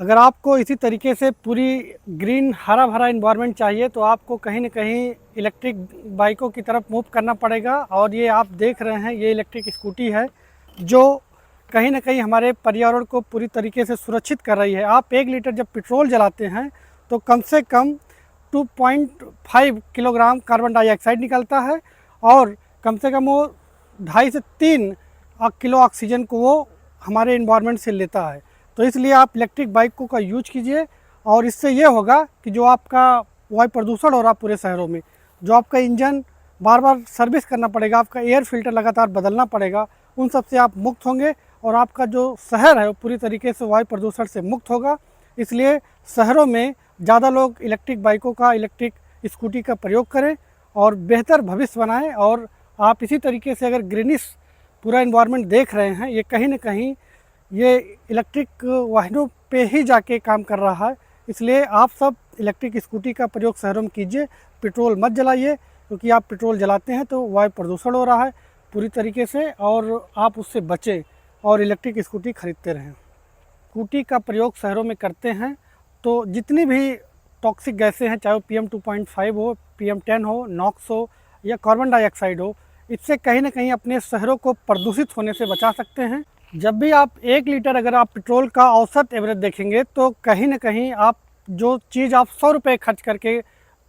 अगर आपको इसी तरीके से पूरी ग्रीन हरा भरा इन्वायरमेंट चाहिए तो आपको कहीं न कहीं इलेक्ट्रिक बाइकों की तरफ मूव करना पड़ेगा। और ये आप देख रहे हैं, ये इलेक्ट्रिक स्कूटी है जो कहीं न कहीं हमारे पर्यावरण को पूरी तरीके से सुरक्षित कर रही है। आप 1 लीटर जब पेट्रोल जलाते हैं तो कम से कम 2.5 किलोग्राम कार्बन डाइऑक्साइड निकलता है और कम से कम वो 2.5 से 3 किलो ऑक्सीजन को वो हमारे इन्वायरमेंट से लेता है। तो इसलिए आप इलेक्ट्रिक बाइकों का यूज कीजिए और इससे ये होगा कि जो आपका वायु प्रदूषण हो रहा पूरे शहरों में, जो आपका इंजन बार बार सर्विस करना पड़ेगा, आपका एयर फिल्टर लगातार बदलना पड़ेगा, उन सब से आप मुक्त होंगे और आपका जो शहर है वो पूरी तरीके से वायु प्रदूषण से मुक्त होगा। इसलिए शहरों में ज़्यादा लोग इलेक्ट्रिक बाइकों का, इलेक्ट्रिक स्कूटी का प्रयोग करें और बेहतर भविष्य बनाएं। और आप इसी तरीके से अगर ग्रीनिश पूरा इन्वायरमेंट देख रहे हैं, ये कहीं न कहीं ये इलेक्ट्रिक वाहनों पे ही जाके काम कर रहा है। इसलिए आप सब इलेक्ट्रिक स्कूटी का प्रयोग शहरों में कीजिए, पेट्रोल मत जलाइए, क्योंकि आप पेट्रोल जलाते हैं तो वायु प्रदूषण हो रहा है पूरी तरीके से और आप उससे बचें और इलेक्ट्रिक स्कूटी खरीदते रहें। स्कूटी का प्रयोग शहरों में करते हैं तो जितनी भी टॉक्सिक गैसें हैं, चाहे वो PM 2.5 हो, PM 10 हो, नॉक्स हो या कार्बन डाइऑक्साइड हो, इससे कहीं न कहीं अपने शहरों को प्रदूषित होने से बचा सकते हैं। जब भी आप 1 लीटर अगर आप पेट्रोल का औसत एवरेज देखेंगे तो कहीं न कहीं आप जो चीज़ आप 100 रुपये खर्च करके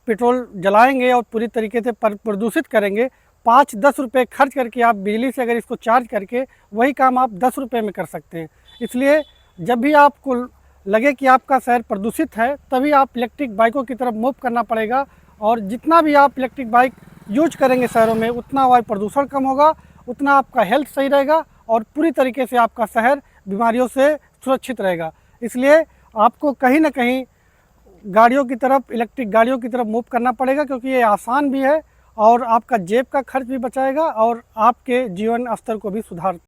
पेट्रोल जलाएँगे और पूरी तरीके से प्रदूषित करेंगे, 5-10 रुपये खर्च करके आप बिजली से अगर इसको चार्ज करके वही काम आप 10 रुपये में कर सकते हैं। इसलिए जब भी आपको लगे कि आपका शहर प्रदूषित है, तभी आप इलेक्ट्रिक बाइकों की तरफ मूव करना पड़ेगा और जितना भी आप इलेक्ट्रिक बाइक यूज करेंगे शहरों में, उतना वायु प्रदूषण कम होगा, उतना आपका हेल्थ सही रहेगा और पूरी तरीके से आपका शहर बीमारियों से सुरक्षित रहेगा। इसलिए आपको कहीं न कहीं गाड़ियों की तरफ, इलेक्ट्रिक गाड़ियों की तरफ मूव करना पड़ेगा, क्योंकि ये आसान भी है और आपका जेब का खर्च भी बचाएगा और आपके जीवन स्तर को भी सुधार